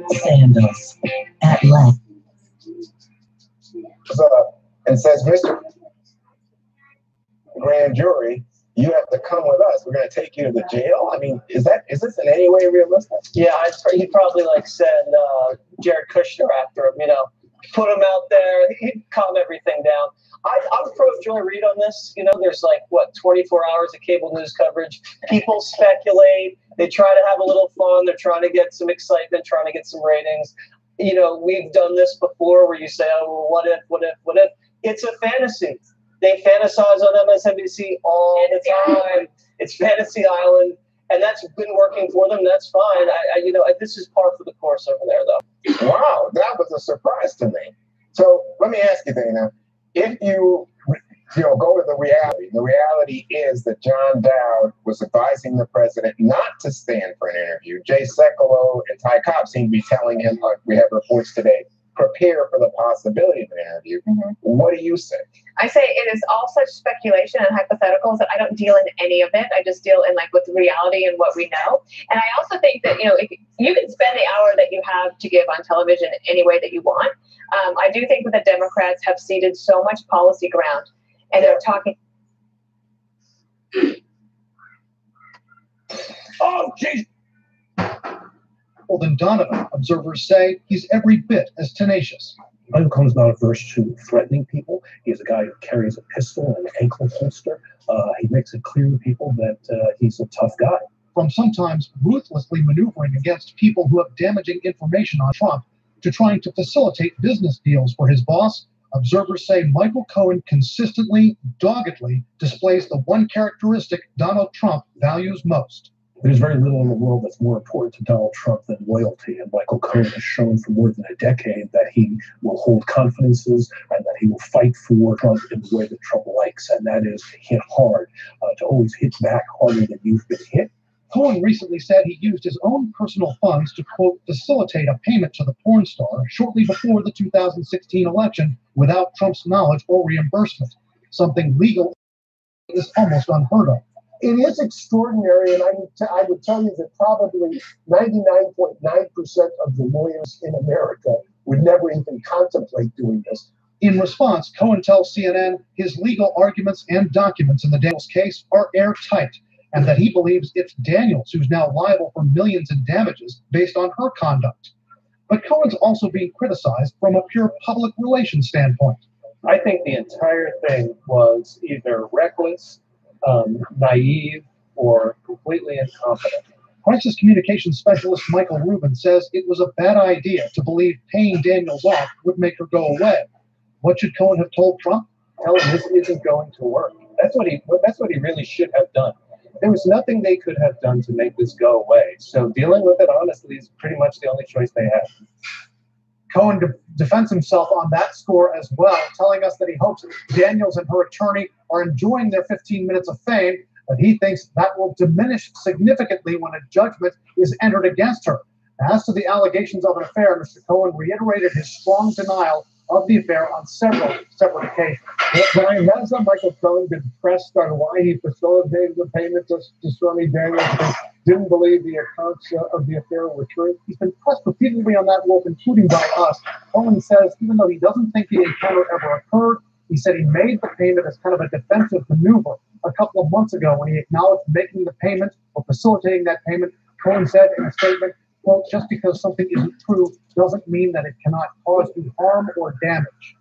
Sandals at length. And says, Mr. Grand Jury, you have to come with us. We're going to take you to the jail. I mean, is this in any way realistic? Yeah, he'd probably send Jared Kushner after him, put him out there. He'd calm everything down. I'm pro Joy Reid on this. There's 24 hours of cable news coverage. People speculate. They try to have a little fun. They're trying to get some excitement, trying to get some ratings. We've done this before where you say, oh, well, what if? It's a fantasy. They fantasize on MSNBC all the time. It's Fantasy Island, and that's been working for them. That's fine. This is par for the course over there, though. Wow, that was a surprise to me. So let me ask you, Dana, if you go to the reality is that John Dowd was advising the president not to stand for an interview. Jay Sekulow and Ty Cobb seem to be telling him, we have reports today, prepare for the possibility of an interview. Mm-hmm. What do you say? I say it is all such speculation and hypotheticals that I don't deal in any of it. I just deal in with reality and what we know. And I also think that, if you can spend the hour that you have to give on television any way that you want. I do think that the Democrats have ceded so much policy ground, and they're talking. Oh, jeez. Well, then Donovan, observers say he's every bit as tenacious. Michael Cohen's not averse to threatening people. He's a guy who carries a pistol and an ankle holster. He makes it clear to people that he's a tough guy. From sometimes ruthlessly maneuvering against people who have damaging information on Trump to trying to facilitate business deals for his boss, observers say Michael Cohen consistently, doggedly displays the one characteristic Donald Trump values most. There's very little in the world that's more important to Donald Trump than loyalty, and Michael Cohen has shown for more than a decade that he will hold confidences and that he will fight for Trump in the way that Trump likes, and that is to hit hard, to always hit back harder than you've been hit. Cohen recently said he used his own personal funds to, quote, facilitate a payment to the porn star shortly before the 2016 election without Trump's knowledge or reimbursement. Something legal is almost unheard of. It is extraordinary, and I would tell you that probably 99.9% of the lawyers in America would never even contemplate doing this. In response, Cohen tells CNN his legal arguments and documents in the Daniels case are airtight, and that he believes it's Daniels who's now liable for millions in damages based on her conduct. But Cohen's also being criticized from a pure public relations standpoint. I think the entire thing was either reckless, naive, or completely incompetent. Crisis communications specialist Michael Rubin says it was a bad idea to believe paying Daniels off would make her go away. What should Cohen have told Trump? Tell him this isn't going to work. That's what he really should have done. There was nothing they could have done to make this go away. So dealing with it honestly is pretty much the only choice they have. Cohen defends himself on that score as well, telling us that he hopes Daniels and her attorney are enjoying their 15 minutes of fame, but he thinks that will diminish significantly when a judgment is entered against her. As to the allegations of an affair, Mr. Cohen reiterated his strong denial of the affair on several separate occasions. Brian, has Michael Cohen been pressed on why he facilitated the payment to Stormy Daniels and didn't believe the accounts of the affair were true? He's been pressed repeatedly on that, Wolf, including by us. Cohen says even though he doesn't think the encounter ever occurred, he said he made the payment as kind of a defensive maneuver. A couple of months ago, when he acknowledged making the payment or facilitating that payment, Cohen said in a statement, quote, just because something isn't true doesn't mean that it cannot cause you harm or damage.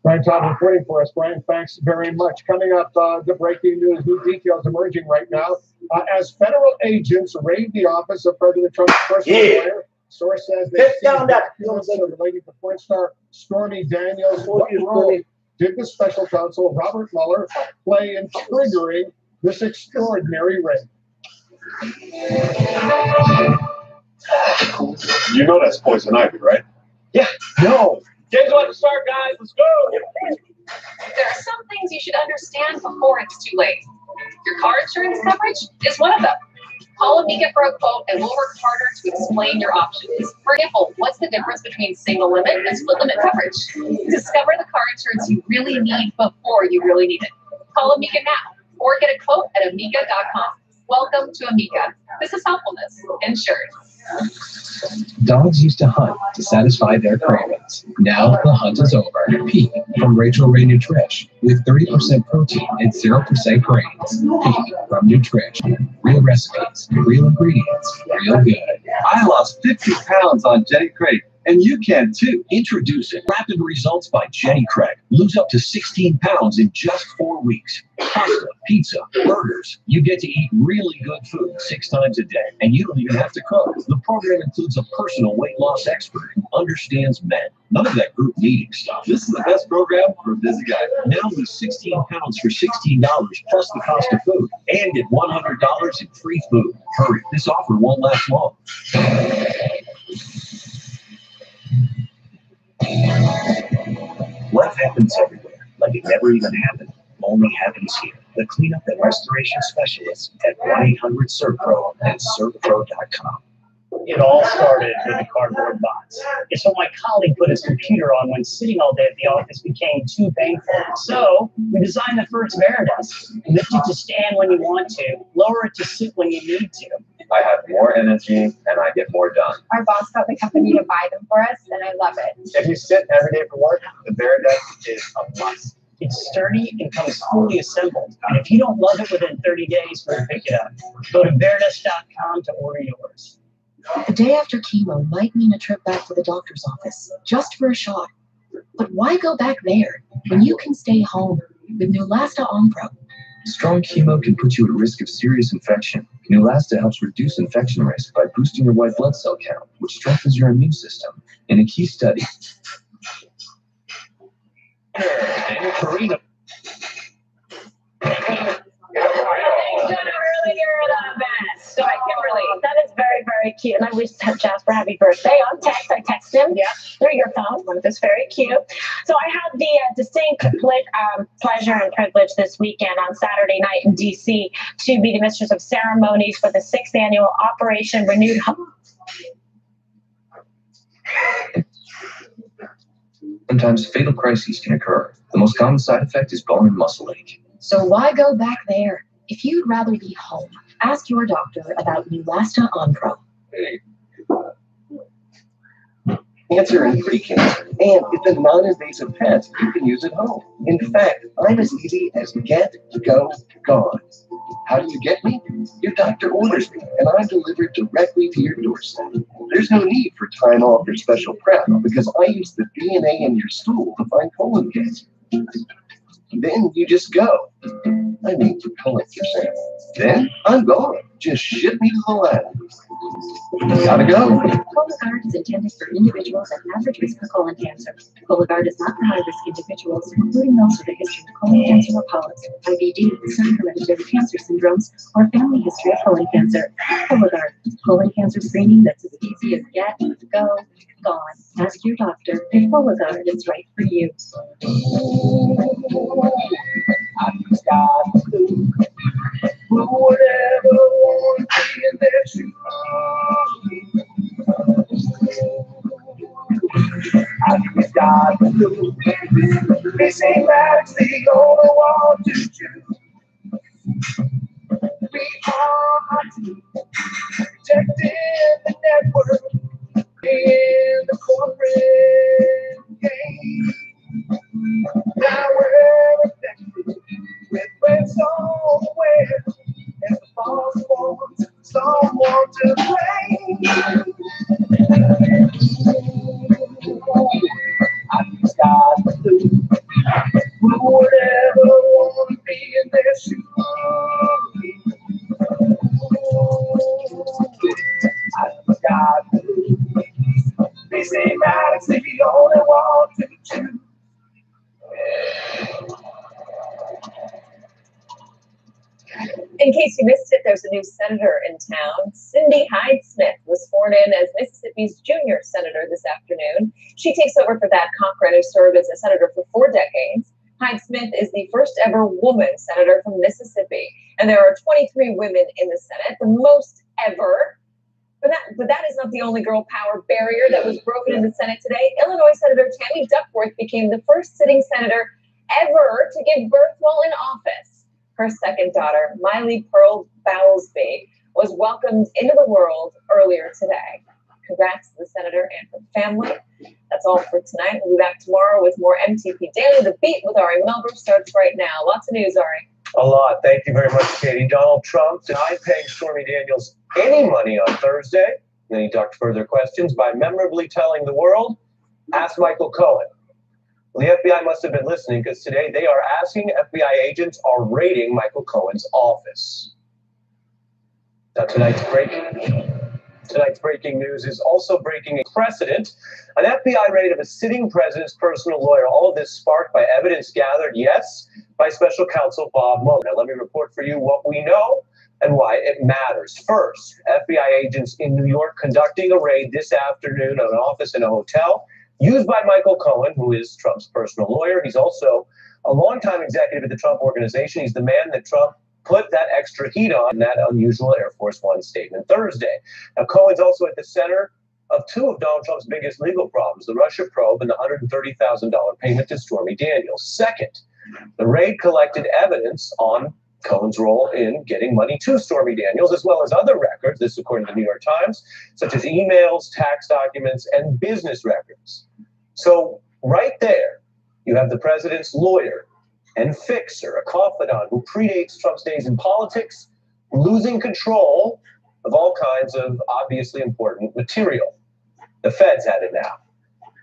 Brian Todd reporting for us. Brian, thanks very much. Coming up, the breaking news, new details emerging right now. As federal agents raid the office of President Trump's personal lawyer, source says they see documents relating to porn star Stormy Daniels. What role did the special counsel, Robert Mueller, play in triggering this extraordinary raid? You know that's poison ivy, right? Yeah. No. Game's about to start, guys. Let's go. There are some things you should understand before it's too late. Your car insurance coverage is one of them. Call Amiga for a quote, and we'll work harder to explain your options. For example, what's the difference between single limit and split limit coverage? Discover the car insurance you really need before you really need it. Call Amiga now, or get a quote at amiga.com. Welcome to Amiga. This is helpfulness insured. Dogs used to hunt to satisfy their cravings. Now the hunt is over. Pea from Rachel Ray Nutrish with 30% protein and 0% grains. Pea from Nutrish. Real recipes, real ingredients, real good. I lost 50 pounds on Jenny Craig, and you can too. Introducing Rapid Results by Jenny Craig. Lose up to 16 pounds in just 4 weeks. Pasta, pizza, burgers. You get to eat really good food 6 times a day, and you don't even have to cook. The program includes a personal weight loss expert who understands men. None of that group meeting stuff. This is the best program for a busy guy. Now lose 16 pounds for $16 plus the cost of food, and get $100 in free food. Hurry, this offer won't last long. Life happens everywhere, like it never even happened. Only happens here. The cleanup and restoration specialists at 1-800-SERVPRO and SERVPRO.com. It all started with a cardboard box. It's what my colleague put his computer on when sitting all day at the office became too painful. So we designed the first Veridesk. Lift it to stand when you want to, lower it to sit when you need to. I have more energy and I get more done. Our boss got the company to buy them for us, and I love it. If you sit every day for work, the Veridesk is a must. It's sturdy and comes fully assembled. And if you don't love it within 30 days, we'll pick it up. Go to Veridesk.com to order yours. The day after chemo might mean a trip back to the doctor's office, just for a shot. But why go back there when you can stay home with Neulasta Onpro? Strong chemo can put you at risk of serious infection. Neulasta helps reduce infection risk by boosting your white blood cell count, which strengthens your immune system. In a key study, Karina. So Kimberly, that is very, very cute. And I wish Jasper happy birthday on text. I text him through your phone. That's very cute. So I had the distinct pleasure and privilege this weekend on Saturday night in D.C. to be the mistress of ceremonies for the 6th annual Operation Renewed Hope. sometimes fatal crises can occur. The most common side effect is bone and muscle ache. So why go back there? If you'd rather be home, ask your doctor about Neulasta Onpro. Cancer and pre-cancer, and it's a non-invasive test you can use at home. In fact, I'm as easy as get, go, gone. How do you get me? Your doctor orders me, and I'm delivered directly to your doorstep. There's no need for time off or special prep because I use the DNA in your stool to find colon cancer. Then you just go. I mean, colon cancer. Then I'm gone. Just ship me to the lab. Gotta go. Cologuard is intended for individuals at average risk for colon cancer. Cologuard is not for high-risk individuals, including those with a history of colon cancer or polyps, IBD, non-hereditary cancer syndromes, or family history of colon cancer. Cologuard, colon cancer screening that's as easy as get, go, gone. Ask your doctor if Cologuard is right for you. Whatever won't be in their shoes. I just got to do. They say that's the only one to choose. We are protecting the network in the corporate game. Now we're affected with what's somewhere, and the boss wants someone to blame. I just got to do whatever won't be in their shoes. I just got to do. They say Maddox is the only one to choose. In case you missed it, there's a new senator in town. Cindy Hyde-Smith was sworn in as Mississippi's junior senator this afternoon. She takes over for Thad Cochran, who served as a senator for 4 decades. Hyde-Smith is the first ever woman senator from Mississippi, and there are 23 women in the Senate, the most ever. But that is not the only girl power barrier that was broken in the Senate today. Illinois Senator Tammy Duckworth became the first sitting senator ever to give birth while in office. Her second daughter, Miley Pearl Bowlesby, was welcomed into the world earlier today. Congrats to the senator and her family. That's all for tonight. We'll be back tomorrow with more MTP Daily. The Beat with Ari Melber starts right now. Lots of news, Ari. A lot. Thank you very much, Katie. Donald Trump denied paying Stormy Daniels any money on Thursday. Then he ducked further questions by memorably telling the world, ask Michael Cohen. Well, the FBI must have been listening because today they are asking FBI agents are raiding Michael Cohen's office. Now, tonight's breaking news is also breaking a precedent. An FBI raid of a sitting president's personal lawyer. All of this sparked by evidence gathered, yes, by special counsel Bob Mueller. Now, let me report for you what we know and why it matters. First, FBI agents in New York conducting a raid this afternoon of an office in a hotel used by Michael Cohen, who is Trump's personal lawyer. He's also a longtime executive at the Trump Organization. He's the man that Trump put that extra heat on in that unusual Air Force One statement Thursday. Now, Cohen's also at the center of two of Donald Trump's biggest legal problems, the Russia probe and the $130,000 payment to Stormy Daniels. Second, the raid collected evidence on Cohen's role in getting money to Stormy Daniels, as well as other records, this according to the New York Times, such as emails, tax documents, and business records. So right there, you have the president's lawyer and fixer, a confidant who predates Trump's days in politics, losing control of all kinds of obviously important material. The feds had it now.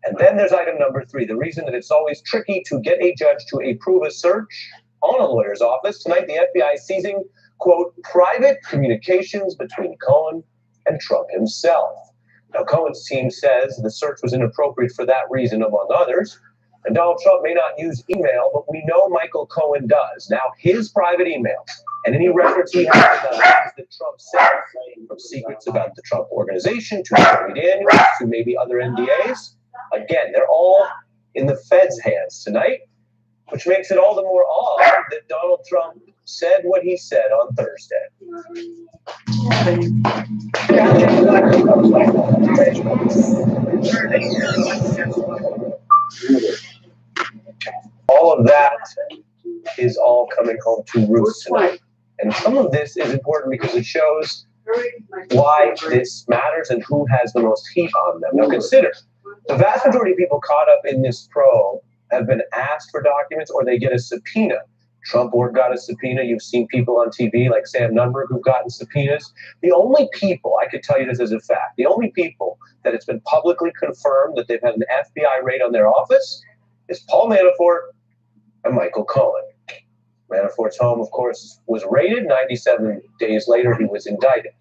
And then there's item number 3, the reason that it's always tricky to get a judge to approve a search on a lawyer's office. Tonight, the FBI is seizing, quote, private communications between Cohen and Trump himself. Now, Cohen's team says the search was inappropriate for that reason, among others. And Donald Trump may not use email, but we know Michael Cohen does. Now, his private emails and any records he has about things that Trump said, from secrets about the Trump Organization to Stormy Daniels to maybe other NDAs, again, they're all in the Fed's hands tonight, which makes it all the more odd that Donald Trump said what he said on Thursday. All of that is all coming home to roost tonight. And some of this is important because it shows why this matters and who has the most heat on them. Now consider, the vast majority of people caught up in this probe have been asked for documents or they get a subpoena. Trump got a subpoena. You've seen people on TV like Sam Nunberg who've gotten subpoenas. The only people, I could tell you this as a fact, the only people that it's been publicly confirmed that they've had an FBI raid on their office is Paul Manafort and Michael Cohen. Manafort's home, of course, was raided. 97 days later, he was indicted.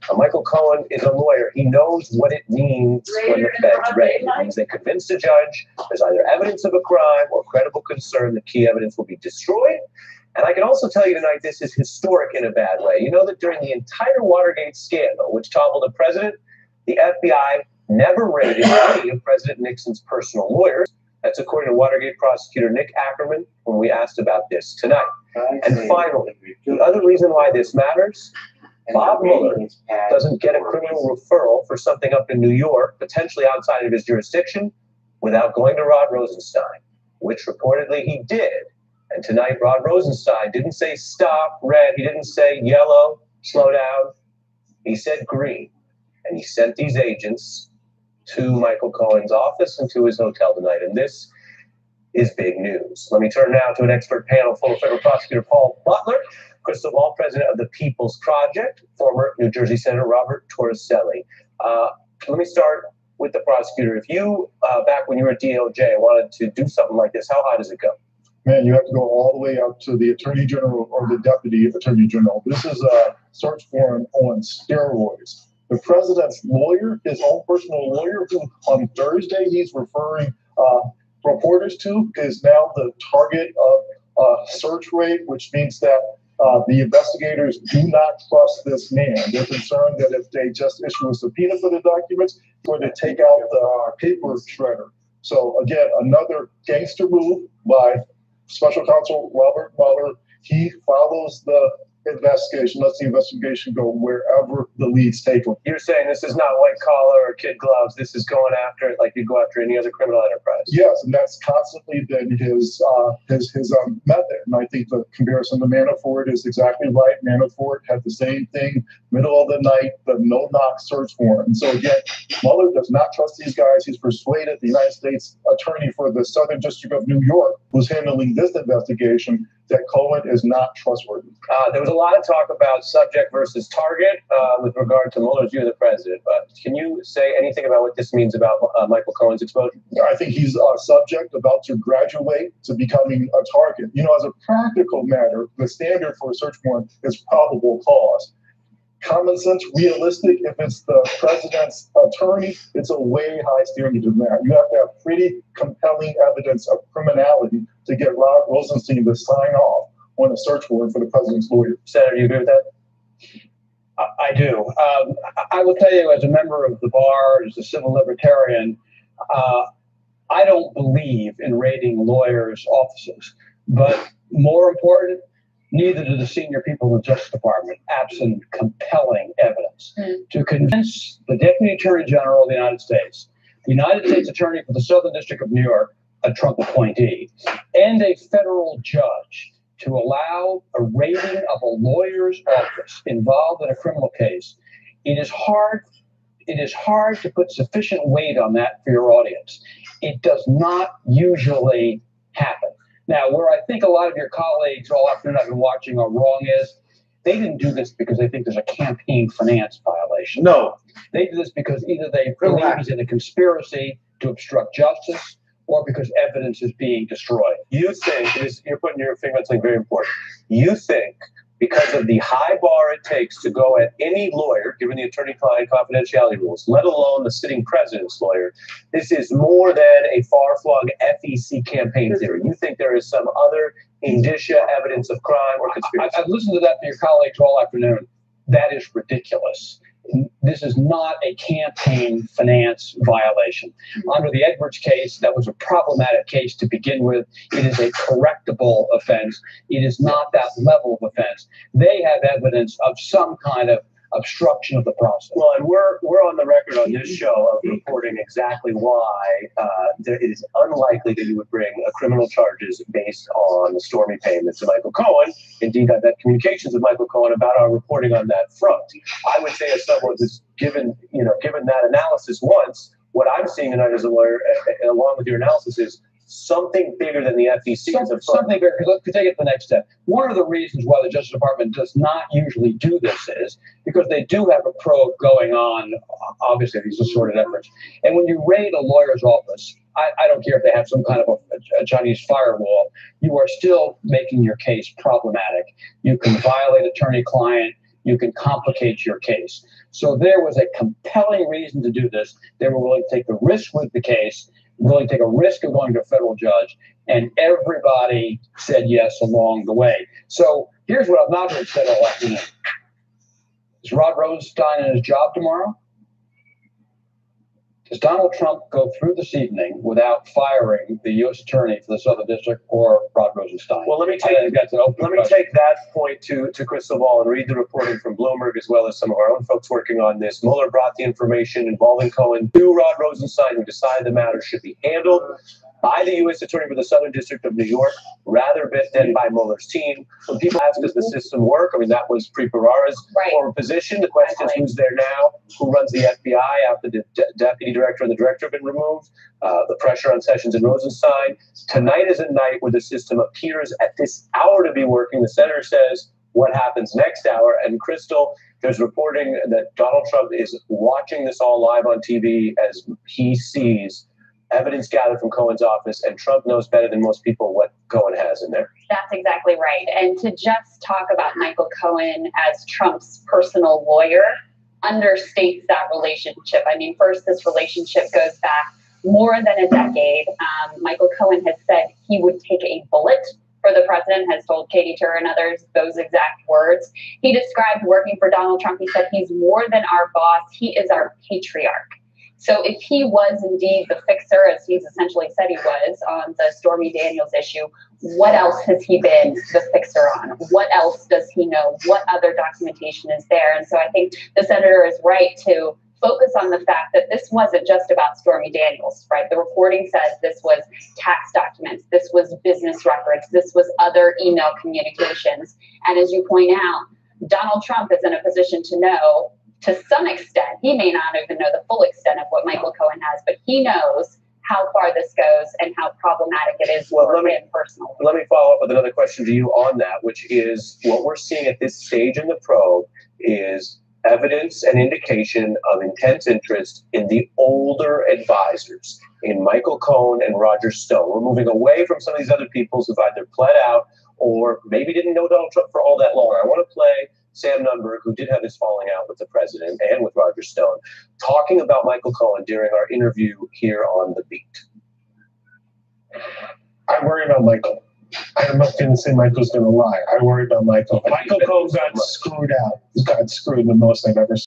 Now, Michael Cohen is a lawyer. He knows what it means when the feds raid. It means they convince the judge there's either evidence of a crime or credible concern that key evidence will be destroyed. And I can also tell you tonight this is historic in a bad way. You know that during the entire Watergate scandal, which toppled the president, the FBI never raided any of President Nixon's personal lawyers. That's according to Watergate prosecutor Nick Ackerman when we asked about this tonight. And finally, the other reason why this matters, Bob Mueller doesn't get a criminal referral for something up in New York, potentially outside of his jurisdiction, without going to Rod Rosenstein, which reportedly he did. And tonight, Rod Rosenstein didn't say stop, red. He didn't say yellow, slow down. He said green. And he sent these agents to Michael Cohen's office and to his hotel tonight. And this is big news. Let me turn now to an expert panel full of federal prosecutor Paul Butler, crystal ball president of the People's Project, former New Jersey Senator Robert Torricelli. Let me start with the prosecutor. If you, back when you were at DOJ, wanted to do something like this, how high does it go? Man, you have to go all the way up to the Attorney General or the Deputy Attorney General. This is a search warrant on steroids. The president's lawyer, his own personal lawyer, who on Thursday he's referring reporters to, is now the target of a search raid, which means that the investigators do not trust this man. They're concerned that if they just issue a subpoena for the documents, they're going to take out the paper shredder. So again, another gangster move by Special Counsel Robert Mueller. He follows the investigation. Let the investigation go wherever the leads take them. You're saying this is not white collar or kid gloves. This is going after it like you go after any other criminal enterprise. Yes, and that's constantly been his method. And I think the comparison to Manafort is exactly right. Manafort had the same thing, middle of the night, the no-knock search warrant. And so again, Mueller does not trust these guys. He's persuaded the United States attorney for the Southern District of New York, who's handling this investigation, that Cohen is not trustworthy. There was a lot of talk about subject versus target with regard to Mueller's view of the president. But can you say anything about what this means about Michael Cohen's exposure? I think he's a subject about to graduate to becoming a target. You know, as a practical matter, the standard for a search warrant is probable cause. Common sense, realistic, if it's the president's attorney, it's a way high standard than that. You have to have pretty compelling evidence of criminality to get Rod Rosenstein to sign off on a search warrant for the president's lawyer. Senator, you agree with that? I do. I will tell you, as a member of the bar, as a civil libertarian, I don't believe in raiding lawyers' offices. But more important, neither do the senior people in the Justice Department, absent compelling evidence, to convince the Deputy Attorney General of the United States Attorney for the Southern District of New York, a Trump appointee, and a federal judge to allow a raiding of a lawyer's office involved in a criminal case. It is hard to put sufficient weight on that for your audience. It does not usually happen. Now, where I think a lot of your colleagues all afternoon I've been watching are wrong is they didn't do this because they think there's a campaign finance violation. No. They did this because either they believe he's in a conspiracy to obstruct justice or because evidence is being destroyed. You think, you're putting your finger on something very important. You think because of the high bar it takes to go at any lawyer, given the attorney-client confidentiality rules, let alone the sitting president's lawyer, this is more than a far-flung FEC campaign theory. You think there is some other indicia, evidence of crime or conspiracy? I've listened to that from your colleagues all afternoon. That is ridiculous. This is not a campaign finance violation. Under the Edwards case, that was a problematic case to begin with. It is a correctable offense. It is not that level of offense. They have evidence of some kind of obstruction of the process. Well, and we're on the record on this show of reporting exactly why it is unlikely that you would bring criminal charges based on the stormy payments to Michael Cohen. Indeed, I've had communications with Michael Cohen about our reporting on that front. I would say, as someone who's given that analysis once, what I'm seeing tonight as a lawyer, along with your analysis, is something bigger than the FEC. Something bigger. Let's take it to the next step. One of the reasons why the Justice Department does not usually do this is because they do have a probe going on. Obviously, these assorted efforts. And when you raid a lawyer's office, I don't care if they have some kind of a Chinese firewall, you are still making your case problematic. You can violate attorney-client. You can complicate your case. So there was a compelling reason to do this. They were willing to take the risk with the case, willing to take a risk of going to a federal judge, and everybody said yes along the way. So here's what I've not heard said all afternoon. Is Rod Rosenstein in his job tomorrow? Does Donald Trump go through this evening without firing the U.S. Attorney for the Southern District or Rod Rosenstein? Well, let me take that point to Crystal Ball and read the reporting from Bloomberg, as well as some of our own folks working on this. Mueller brought the information involving Cohen to Rod Rosenstein, who decided the matter should be handled by the U.S. Attorney for the Southern District of New York, rather than by Mueller's team. When people ask, does the system work? I mean, that was Preet-Bharara's former position. The question is, who's there now? Who runs the FBI after the deputy director and the director have been removed? The pressure on Sessions and Rosenstein. Tonight is a night where the system appears at this hour to be working. The senator says, what happens next hour? And Crystal, there's reporting that Donald Trump is watching this all live on TV as he sees evidence gathered from Cohen's office, and Trump knows better than most people what Cohen has in there. That's exactly right. And to just talk about Michael Cohen as Trump's personal lawyer understates that relationship. I mean, first, this relationship goes back more than a decade. Michael Cohen has said he would take a bullet for the president, has told Katie Tur and others those exact words. He described working for Donald Trump. He said, he's more than our boss. He is our patriarch. So if he was indeed the fixer, as he's essentially said he was on the Stormy Daniels issue, what else has he been the fixer on? What else does he know? What other documentation is there? And so I think the senator is right to focus on the fact that this wasn't just about Stormy Daniels, right? The reporting says this was tax documents, this was business records, this was other email communications. And as you point out, Donald Trump is in a position to know, to some extent, he may not even know the full extent of what Michael Cohen has, but he knows how far this goes and how problematic it is for him personally. Let me follow up with another question to you on that, which is what we're seeing at this stage in the probe is evidence and indication of intense interest in the older advisors, in Michael Cohen and Roger Stone. We're moving away from some of these other people who've either pled out or maybe didn't know Donald Trump for all that long. I want to play Sam Nunberg, who did have his falling out with the president and with Roger Stone, talking about Michael Cohen during our interview here on The Beat. I worry about Michael. I'm not going to say Michael's going to lie. I worry about Michael. Michael Cohen got screwed out. He got screwed the most I've ever seen.